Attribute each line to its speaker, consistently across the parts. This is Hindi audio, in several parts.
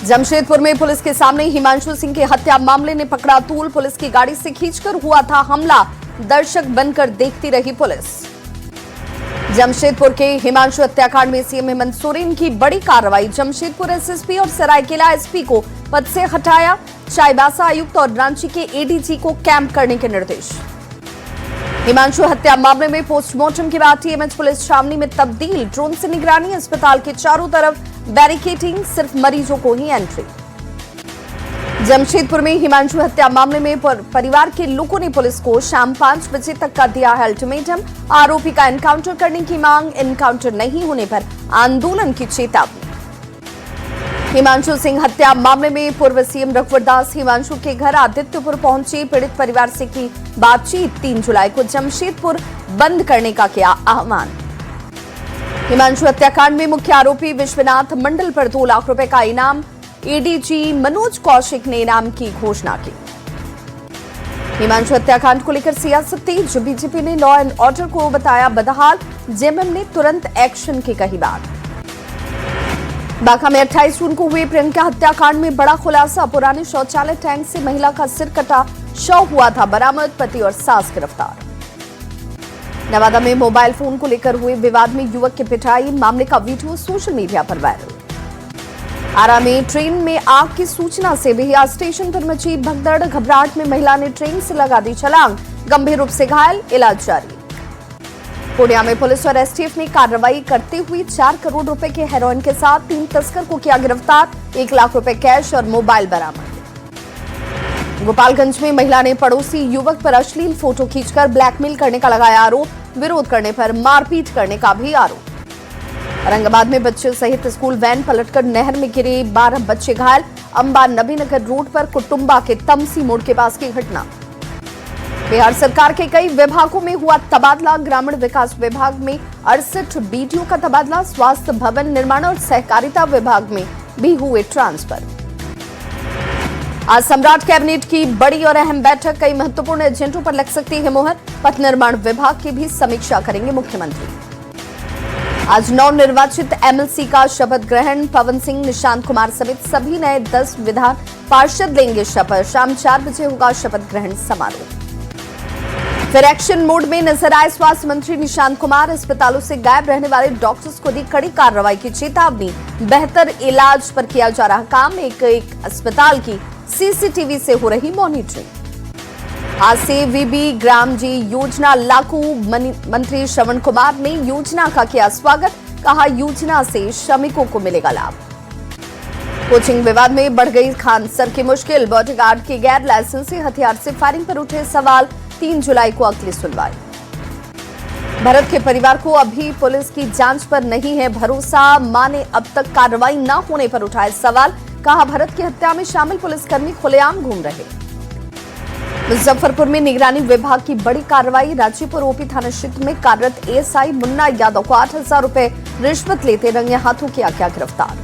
Speaker 1: जमशेदपुर में पुलिस के सामने हिमांशु सिंह की हत्या मामले ने पकड़ा तूल। पुलिस की गाड़ी से खींचकर हुआ था हमला, दर्शक बनकर देखती रही पुलिस। जमशेदपुर के हिमांशु हत्याकांड में सीएम हेमंत सोरेन की बड़ी कार्रवाई। जमशेदपुर एसएसपी और सरायकेला एसपी को पद से हटाया। चाईबासा आयुक्त और रांची के एडीजी को कैंप करने के निर्देश। हिमांशु हत्या मामले में पोस्टमार्टम के बाद टीएमएच पुलिस छावनी में तब्दील। ड्रोन से निगरानी, अस्पताल के चारों तरफ बैरिकेडिंग, सिर्फ मरीजों को ही एंट्री। जमशेदपुर में हिमांशु हत्या मामले में परिवार के लोगों ने पुलिस को शाम 5 बजे तक का दिया है अल्टीमेटम। आरोपी का एनकाउंटर करने की मांग, एनकाउंटर नहीं होने पर आंदोलन की चेतावनी। हिमांशु सिंह हत्या मामले में पूर्व सीएम रघुवर दास हिमांशु के घर आदित्यपुर पहुंचे। पीड़ित परिवार से की बातचीत। 3 जुलाई को जमशेदपुर बंद करने का किया आह्वान। हिमांशु हत्याकांड में मुख्य आरोपी विश्वनाथ मंडल पर 2 लाख रुपए का इनाम। एडीजी मनोज कौशिक ने इनाम की घोषणा की। हिमांशु हत्याकांड को लेकर सियासत तेज। बीजेपी ने लॉ एंड ऑर्डर को बताया बदहाल। जेएमएम ने तुरंत एक्शन की कही बात। बांका में 28 जून को हुए प्रियंका हत्याकांड में बड़ा खुलासा। पुराने शौचालय टैंक से महिला का सिर कटा शव हुआ था बरामद। पति और सास गिरफ्तार। नवादा में मोबाइल फोन को लेकर हुए विवाद में युवक की पिटाई। मामले का वीडियो सोशल मीडिया पर वायरल। आरा में ट्रेन में आग की सूचना से बिहिया स्टेशन पर मची भगदड़। घबराहट में महिला ने ट्रेन से लगा दी छलांग। गंभीर रूप से घायल, इलाज जारी। पूर्णिया में पुलिस और एसटीएफ ने कार्रवाई करते हुए 4 करोड़ रुपए के हेरोइन के साथ 3 तस्कर को किया गिरफ्तार। 1 लाख रुपए कैश और मोबाइल बरामद। गोपालगंज में महिला ने पड़ोसी युवक पर अश्लील फोटो खींचकर ब्लैकमेल करने का लगाया आरोप। विरोध करने पर मारपीट करने का भी आरोप। औरंगाबाद में बच्चे सहित स्कूल वैन पलटकर नहर में गिरे, 12 बच्चे घायल। अंबा नबीनगर रोड पर कुटुंबा के तमसी मोड़ के पास की घटना। बिहार सरकार के कई विभागों में हुआ तबादला। ग्रामीण विकास विभाग में 68 बीडीओ का तबादला। स्वास्थ्य, भवन निर्माण और सहकारिता विभाग में भी हुए ट्रांसफर। आज सम्राट कैबिनेट की बड़ी और अहम बैठक। कई महत्वपूर्ण एजेंडों पर लग सकती है मुहर। पथ निर्माण विभाग की भी समीक्षा करेंगे मुख्यमंत्री। आज नवनिर्वाचित एमएलसी का शपथ ग्रहण। पवन सिंह, निशांत कुमार समेत सभी नए 10 विधान पार्षद लेंगे शपथ। शाम 4 बजे होगा शपथ ग्रहण समारोह। फिर एक्शन मोड में नजर आए स्वास्थ्य मंत्री निशांत कुमार। अस्पतालों से गायब रहने वाले डॉक्टर्स को दी कड़ी कार्रवाई की चेतावनी। बेहतर इलाज पर किया जा रहा काम। एक अस्पताल की सीसीटीवी से हो रही मॉनिटरिंग। आज से वीबी ग्राम जी योजना लागू। मंत्री श्रवण कुमार ने योजना का किया स्वागत। कहा योजना से श्रमिकों को मिलेगा लाभ। कोचिंग विवाद में बढ़ गई खान सर की मुश्किल। बॉडीगार्ड के गैर लाइसेंसी हथियार से फायरिंग पर उठे सवाल। 3 जुलाई को अगली सुनवाई। भरत के परिवार को अभी पुलिस की जांच पर नहीं है भरोसा। मां ने अब तक कार्रवाई न होने पर उठाए सवाल। कहा भरत की हत्या में शामिल पुलिसकर्मी खुलेआम घूम रहे। मुजफ्फरपुर में निगरानी विभाग की बड़ी कार्रवाई। राजीपुर ओपी थाना क्षेत्र में कार्यरत एएसआई मुन्ना यादव को 8,000 रुपए रिश्वत लेते रंगे हाथों किया गया गिरफ्तार।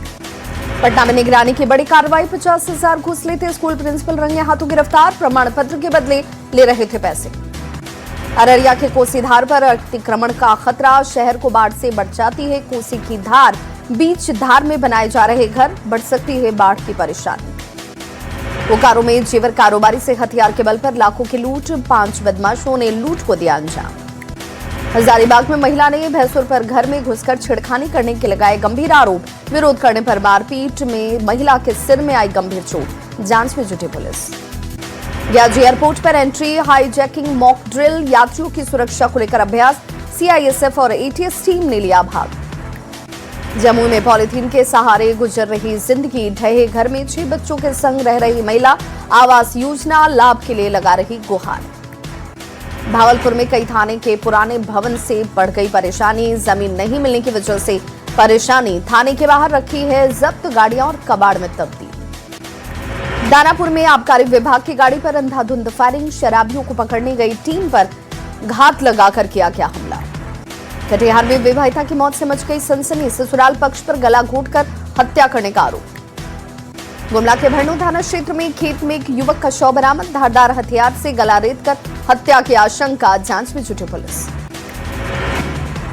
Speaker 1: पटना में निगरानी की बड़ी कार्रवाई। 50,000 घूस लेते स्कूल प्रिंसिपल रंगे हाथों गिरफ्तार। प्रमाण पत्र के बदले ले रहे थे पैसे। अररिया के कोसी धार पर अतिक्रमण का खतरा। शहर को बाढ़ से बढ़ जाती है कोसी की धार। बीच धार में बनाए जा रहे घर, बढ़ सकती है बाढ़ की परेशानी। बोकारो में जेवर कारोबारी से हथियार के बल पर लाखों की लूट। 5 बदमाशों ने लूट को दिया अंजाम। हजारीबाग में महिला ने भैंसुर पर घर में घुसकर छेड़खानी करने के लगाए गंभीर आरोप। विरोध करने पर मारपीट में महिला के सिर में आई गंभीर चोट। जांच में जुटी पुलिस। ग्याजी एयरपोर्ट पर एंट्री, हाईजैकिंग, मॉक ड्रिल, यात्रियों की सुरक्षा को लेकर अभ्यास। सीआईएसएफ और एटीएस टीम ने लिया भाग। जम्मू में पॉलीथीन के सहारे गुजर रही जिंदगी। ढहे घर में 6 बच्चों के संग रह रही महिला। आवास योजना लाभ के लिए लगा रही गुहार। भावलपुर में कई थाने के पुराने भवन से बढ़ गई परेशानी। जमीन नहीं मिलने की वजह से परेशानी। थाने के बाहर रखी है जब्त गाड़ियां और कबाड़ में तब्दील। दानापुर में आबकारी विभाग की गाड़ी पर अंधाधुंध फायरिंग। शराबियों को पकड़ने गई टीम पर घात लगाकर किया गया हमला। कटिहार में विवाहिता की मौत से मच गई सनसनी। ससुराल पक्ष पर गला घोंटकर हत्या करने का आरोप। गुमला के भरनू थाना क्षेत्र में खेत में एक युवक का शव बरामद। धारदार हथियार से गला रेतकर हत्या की आशंका। जांच में जुटी पुलिस।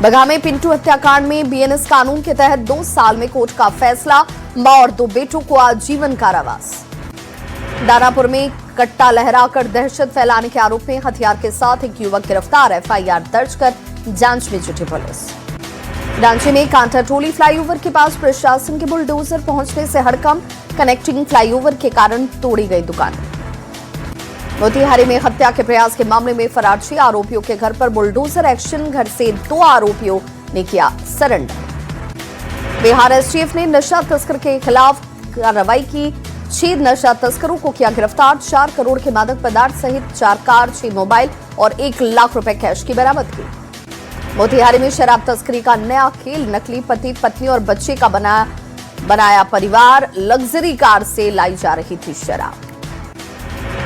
Speaker 1: बगहा में पिंटू हत्याकांड में बीएनएस कानून के तहत 2 साल में कोर्ट का फैसला। मां और 2 बेटों को आजीवन कारावास। दानापुर में कट्टा लहराकर दहशत फैलाने के आरोप में हथियार के साथ एक युवक गिरफ्तार। एफआईआर दर्ज कर जांच में जुटी पुलिस। रांची में कांटा टोली फ्लाईओवर के पास प्रशासन के बुलडोजर पहुंचने से हड़कंप। कनेक्टिंग फ्लाईओवर के कारण तोड़ी गई दुकान। मोतिहारी में हत्या के प्रयास के मामले में फरार 6 आरोपियों के घर पर बुलडोजर एक्शन। घर से 2 आरोपियों ने किया सरेंडर। बिहार एसटीएफ ने नशा तस्कर के खिलाफ कार्रवाई की। 6 नशा तस्करों को किया गिरफ्तार। 4 करोड़ के मादक पदार्थ सहित 4 कार, 6 मोबाइल और 1 लाख रुपए कैश की बरामद की। मोतिहारी में शराब तस्करी का नया खेल। नकली पति, पत्नी और बच्चे का बनाया परिवार। लग्जरी कार से लाई जा रही थी शराब।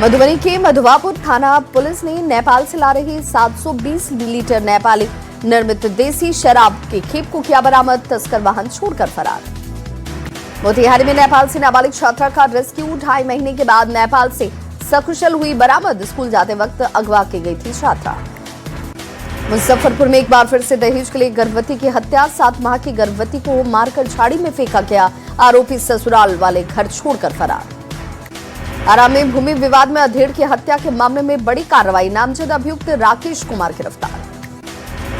Speaker 1: मधुबनी के मधुवापुर थाना पुलिस ने नेपाल से ला रही 720 लीटर नेपाली निर्मित देसी शराब के खेप को किया बरामद। तस्कर वाहन छोड़कर फरार। मोतिहारी में नेपाल से नाबालिग छात्रा का रेस्क्यू। 2.5 महीने के बाद नेपाल से सकुशल हुई बरामद। स्कूल जाते वक्त अगवा की गई थी छात्रा। मुजफ्फरपुर में एक बार फिर से दहेज के लिए गर्भवती की हत्या। 7 माह की गर्भवती को मारकर झाड़ी में फेंका गया। आरोपी ससुराल वाले घर छोड़कर फरार। आरा में भूमि विवाद में अधेड़ की हत्या के मामले में बड़ी कार्रवाई। नामजद अभियुक्त राकेश कुमार गिरफ्तार।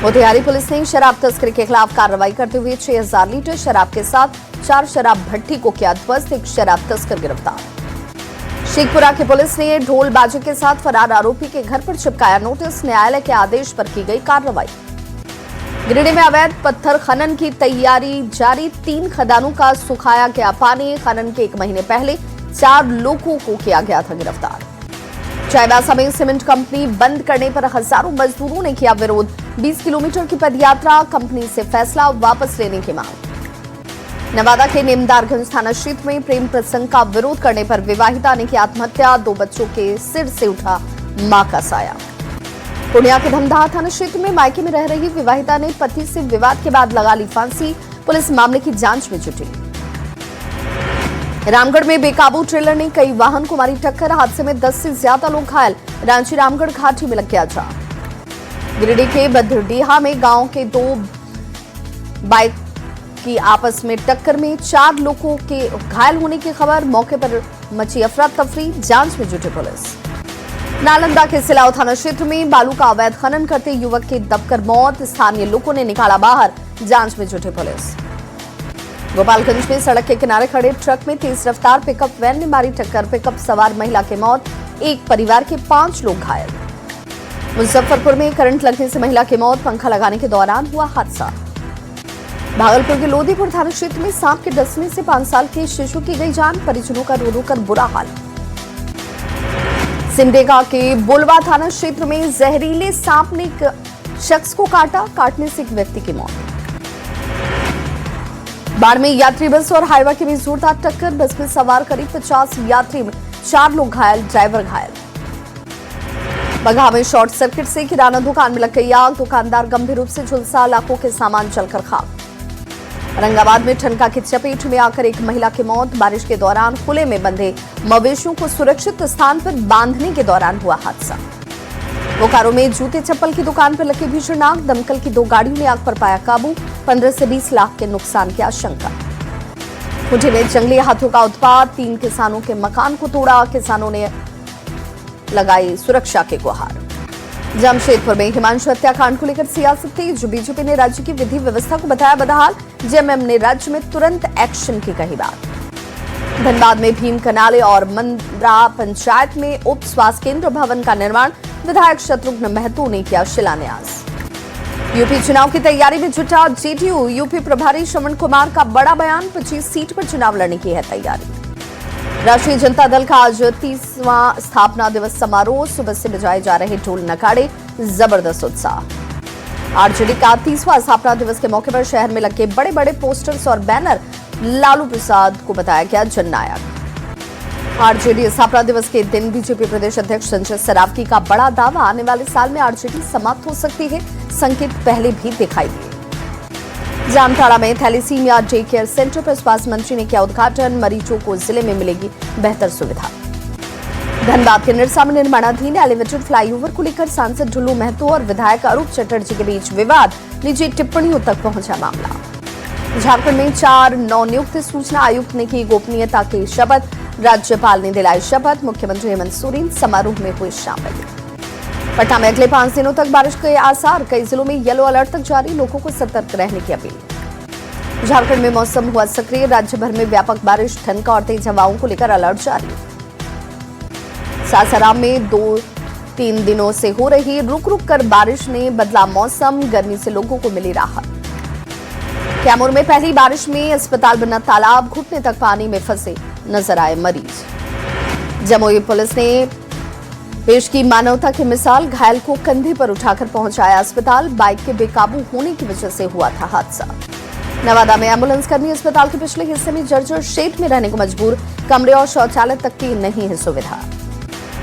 Speaker 1: मोतिहारी पुलिस ने शराब तस्करी के खिलाफ कार्रवाई करते हुए 6000 लीटर शराब के साथ 4 शराब भट्टी को किया ध्वस्त। 1 शराब तस्कर गिरफ्तार। शेखपुरा की पुलिस ने ढोल बाजे के साथ फरार आरोपी के घर पर चिपकाया नोटिस। न्यायालय के आदेश पर की गई कार्रवाई। गिरिडीह में अवैध पत्थर खनन की तैयारी जारी। 3 खदानों का सुखाया गया पानी। खनन के 1 महीने पहले 4 लोगों को किया गया था गिरफ्तार। चाईबासा में सीमेंट कंपनी बंद करने पर हजारों मजदूरों ने किया विरोध। 20 किलोमीटर की पदयात्रा। कंपनी से फैसला वापस लेने की मांग। नवादा के नेमदारगंज थाना क्षेत्र में प्रेम प्रसंग का विरोध करने पर विवाहिता ने की आत्महत्या। 2 बच्चों के सिर से उठा मां का साया। पूर्णिया के धमदाहा थाना क्षेत्र में मायके में रह रही विवाहिता ने पति से विवाद के बाद लगा ली फांसी। पुलिस मामले की जांच में जुटी। रामगढ़ में बेकाबू ट्रेलर ने कई वाहन को मारी टक्कर। हादसे में 10 से ज्यादा लोग घायल। रांची रामगढ़ घाटी में लग गया जाम। गिरिडीह के बद्रडीहा में गांव के 2 बाइक की आपस में टक्कर में 4 लोगों के घायल होने की खबर। मौके पर मची अफरा तफरी। जांच में जुटी पुलिस। नालंदा के सिलाव थाना क्षेत्र में बालू का अवैध खनन करते युवक की दबकर मौत। स्थानीय लोगों ने निकाला बाहर। जांच में जुटी पुलिस। गोपालगंज में सड़क के किनारे खड़े ट्रक में तेज रफ्तार पिकअप वैन ने मारी टक्कर। पिकअप सवार महिला की मौत। एक परिवार के 5 लोग घायल। मुजफ्फरपुर में करंट लगने से महिला की मौत। पंखा लगाने के दौरान हुआ हादसा। भागलपुर के लोधीपुर थाना क्षेत्र में सांप के डसने से 5 साल के शिशु की गई जान। परिजनों का रो रो कर बुरा हाल। सिमडेगा के बुलवा थाना क्षेत्र में जहरीले सांप ने एक शख्स को काटा। काटने से एक व्यक्ति की मौत। बाढ़ में यात्री बस और हाईवा के बीच जोरदार टक्कर। बस में सवार करीब 50 यात्री में 4 लोग घायल। ड्राइवर घायल। बगहा में शॉर्ट सर्किट से किराना दुकान में लग गई आग। दुकानदार गंभीर रूप से झुलसा। लाखों के सामान जलकर खाक। औरंगाबाद में ठनका की चपेट में आकर एक महिला की मौत। बारिश के दौरान खुले में बंधे मवेशियों को सुरक्षित स्थान पर बांधने के दौरान हुआ हादसा। बोकारो में जूते चप्पल की दुकान पर लगी भीषण आग। दमकल की 2 गाड़ियों ने आग पर पाया काबू। 15 से 20 लाख के नुकसान की आशंका। खूंटी में जंगली हाथियों का उत्पात। 3 किसानों के मकान को तोड़ा। किसानों ने लगाई सुरक्षा के गुहार। जमशेदपुर में हिमांशु हत्याकांड को लेकर सियासत तेज। बीजेपी ने राज्य की विधि व्यवस्था को बताया बदहाल। जेएमएम ने राज्य में तुरंत एक्शन की कही बात। धनबाद में भीम कनाले और मंदरा पंचायत में उप स्वास्थ्य केंद्र भवन का निर्माण। विधायक शत्रुघ्न महतो ने किया शिलान्यास। यूपी चुनाव की तैयारी में जुटा जेडीयू। यूपी प्रभारी श्रवण कुमार का बड़ा बयान। 25 सीट पर चुनाव लड़ने की है तैयारी। राष्ट्रीय जनता दल का आज 30वां स्थापना दिवस समारोह। सुबह से बजाए जा रहे ढोल नगाड़े। जबरदस्त उत्साह। आरजेडी का 30वां स्थापना दिवस के मौके पर शहर में लगे बड़े बड़े पोस्टर्स और बैनर। लालू प्रसाद को बताया गया जननायक। आरजेडी स्थापना दिवस के दिन बीजेपी प्रदेश अध्यक्ष संजय सरावगी का बड़ा दावा। आने वाले साल में आरजेडी समाप्त हो सकती है। संकेत पहले भी दिखाई दिए। जामताड़ा में थैलेसीमिया डे केयर सेंटर पर स्वास्थ्य मंत्री ने किया उद्घाटन। मरीजों को जिले में मिलेगी बेहतर सुविधा। धनबाद के निरसा में निर्माणाधीन एलिवेटेड फ्लाईओवर को लेकर सांसद ढुल्लू महतो और विधायक अरूप चटर्जी के बीच विवाद। निजी टिप्पणियों तक पहुंचा मामला। झारखंड में 4 नवनियुक्त सूचना आयुक्त ने की गोपनीयता की शपथ। राज्यपाल ने दिलाई शपथ। मुख्यमंत्री हेमंत सोरेन समारोह में हुए शामिल। पटना में अगले 5 दिनों तक बारिश के आसार। कई जिलों में येलो अलर्ट तक जारी। लोगों को सतर्क रहने की अपील। झारखंड में मौसम हुआ सक्रिय। राज्य भर में व्यापक बारिश, ठनका और तेज हवाओं को लेकर अलर्ट जारी। सासाराम में 2-3 दिनों से हो रही रुक रुक कर बारिश ने बदला मौसम। गर्मी से लोगों को मिली राहत। कैमूर में पहली बारिश में अस्पताल बना तालाब। घुटने तक पानी में फंसे नजर आए मरीज। जमुई पुलिस ने पेश की मानवता की मिसाल। घायल को कंधे पर उठाकर पहुंचाया अस्पताल। बाइक के बेकाबू होने की वजह से हुआ था हादसा। नवादा में एम्बुलेंस कर्मी अस्पताल के पिछले हिस्से में जर्जर शेड में रहने को मजबूर। कमरे और शौचालय तक की नहीं है सुविधा।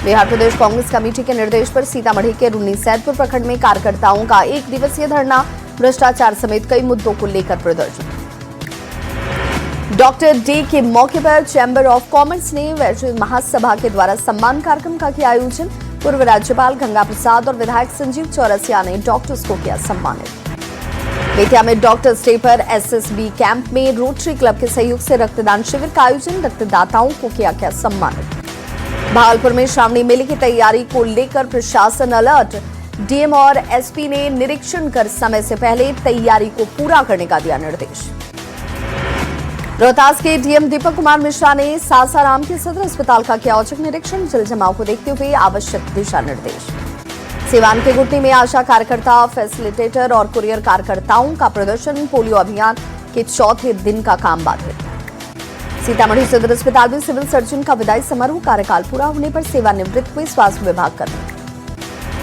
Speaker 1: बिहार प्रदेश कांग्रेस कमेटी के निर्देश पर सीतामढ़ी के रून्नी सैदपुर प्रखंड में कार्यकर्ताओं का 1 दिवसीय धरना। भ्रष्टाचार समेत कई मुद्दों को लेकर प्रदर्शन। डॉक्टर डे के मौके पर चैंबर ऑफ कॉमर्स ने वैश्विक महासभा के द्वारा सम्मान कार्यक्रम का किया आयोजन। पूर्व राज्यपाल गंगा प्रसाद और विधायक संजीव चौरसिया ने डॉक्टर्स को किया सम्मानित। बेतिया में डॉक्टर्स डे पर एसएसबी कैंप में रोटरी क्लब के सहयोग से रक्तदान शिविर का आयोजन। रक्तदाताओं को किया गया सम्मानित। भागलपुर में श्रावणी मेले की तैयारी को लेकर प्रशासन अलर्ट। डीएम और एसपी ने निरीक्षण कर समय से पहले तैयारी को पूरा करने का दिया निर्देश। रोहतास के डीएम दीपक कुमार मिश्रा ने सासाराम के सदर अस्पताल का किया औचक निरीक्षण। जल जमाव को देखते हुए आवश्यक दिशा निर्देश। सिवान के गुटनी में आशा कार्यकर्ता, फैसिलिटेटर और कुरियर कार्यकर्ताओं का प्रदर्शन। पोलियो अभियान के 4थे दिन का काम बाधित। सीतामढ़ी सदर अस्पताल में सिविल सर्जन का विदाई समारोह। कार्यकाल पूरा होने पर सेवानिवृत्त हुए स्वास्थ्य विभाग कर्मी।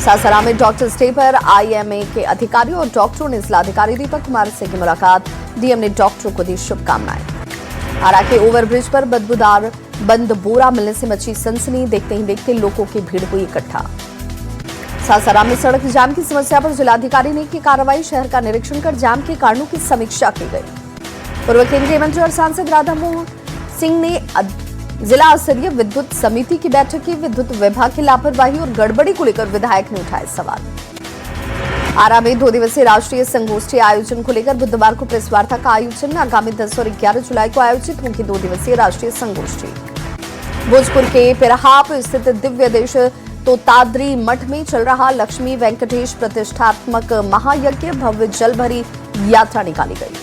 Speaker 1: सासाराम में डॉक्टर्स डे पर आईएमए के अधिकारियों और डॉक्टरों ने जिलाधिकारी दीपक कुमार से की मुलाकात। डीएम ने डॉक्टरों को दी शुभकामनाएं। आरा के ओवरब्रिज पर बदबूदार बंद बोरा मिलने से मची सनसनी। देखते ही देखते लोगों की भीड़ हुई इकट्ठा। सासाराम में सड़क जाम की समस्या पर जिलाधिकारी ने की कार्रवाई। शहर का निरीक्षण कर जाम के कारणों की समीक्षा की गई। पूर्व केंद्रीय मंत्री और सांसद राधामोहन सिंह ने जिला स्तरीय विद्युत समिति की बैठक की। विद्युत विभाग की लापरवाही और गड़बड़ी को लेकर विधायक ने उठाए सवाल। आरा में 2 दिवसीय राष्ट्रीय संगोष्ठी आयोजन को लेकर बुधवार को प्रेस वार्ता का आयोजन। आगामी 10 और 11 जुलाई को आयोजित होगी 2 दिवसीय राष्ट्रीय संगोष्ठी। भोजपुर के पिरहाप स्थित दिव्य देश तोताद्री मठ में चल रहा लक्ष्मी वेंकटेश प्रतिष्ठात्मक महायज्ञ भव्य जल भरी यात्रा निकाली गई।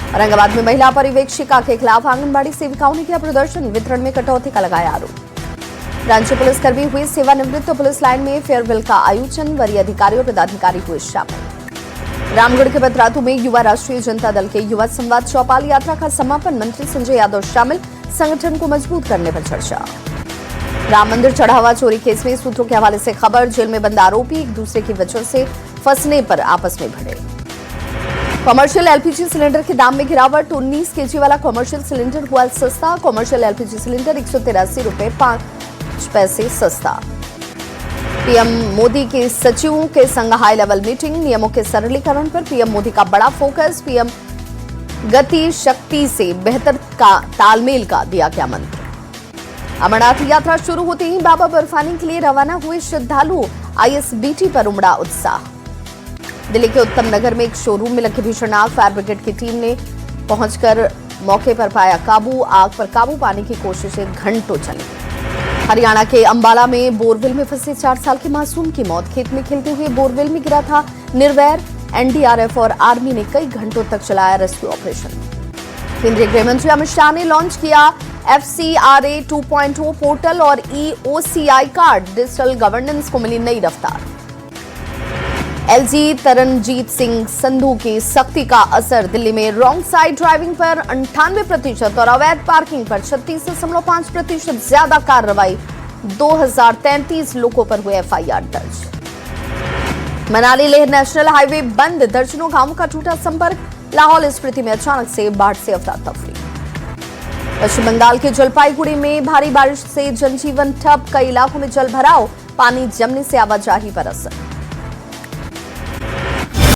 Speaker 1: औरंगाबाद में महिला पर्यवेक्षिका के खिलाफ आंगनबाड़ी सेविकाओं ने किया प्रदर्शन। वितरण में कटौती का लगाया आरोप। रांची पुलिसकर्मी हुए सेवानिवृत्त। पुलिस लाइन में फेयरवेल का आयोजन। वरीय अधिकारी और पदाधिकारी हुए शामिल। रामगढ़ के बतरातू में युवा राष्ट्रीय जनता दल के युवा संवाद चौपाल यात्रा का समापन। मंत्री संजय यादव शामिल। संगठन को मजबूत करने पर चर्चा। राम मंदिर चढ़ावा चोरी केस में सूत्रों के हवाले से खबर। जेल में बंद आरोपी एक दूसरे की वजह से फंसने पर आपस में भिड़े। कमर्शियल एलपीजी सिलेंडर के दाम में गिरावट। 19 केजी वाला कमर्शियल सिलेंडर हुआ सस्ता। कमर्शियल एलपीजी सिलेंडर 183 रुपए 5 पैसे सस्ता। पीएम मोदी के सचिवों के संग हाई लेवल मीटिंग। नियमों के सरलीकरण पर पीएम मोदी का बड़ा फोकस। पीएम गति शक्ति से बेहतर का तालमेल का दिया गया मंत्र। अमरनाथ यात्रा शुरू होते ही बाबा बर्फानी के लिए रवाना हुए श्रद्धालु। आईएसबीटी पर उमड़ा उत्साह। दिल्ली के उत्तम नगर में एक शोरूम में लगी भीषण आग। फायर ब्रिगेड की टीम ने पहुंचकर मौके पर पाया काबू। आग पर काबू पाने की कोशिशें घंटों चली। हरियाणा के अंबाला में बोरवेल में फंसे 4 साल के मासूम की मौत। खेत में खेलते हुए बोरवेल में गिरा था निर्वैर। एनडीआरएफ और आर्मी ने कई घंटों तक चलाया रेस्क्यू ऑपरेशन। केंद्रीय गृह मंत्री अमित शाह ने लॉन्च किया FCRA 2.0 पोर्टल और EOCI कार्ड। डिजिटल गवर्नेंस को मिली नई रफ्तार। LG तरनजीत सिंह संधू की सख्ती का असर। दिल्ली में रॉन्ग साइड ड्राइविंग पर 98% और अवैध पार्किंग पर 36.5% ज्यादा कार्रवाई। 2033 लोगों पर हुए FIR दर्ज। मनाली लेह नेशनल हाईवे बंद। दर्जनों गांवों का टूटा संपर्क। लाहौल स्पीति में अचानक से बाढ़ से अफरा तफरी। पश्चिम बंगाल के जलपाईगुड़ी में भारी बारिश से जनजीवन ठप। कई इलाकों में जल भराव। पानी जमने से आवाजाही पर असर।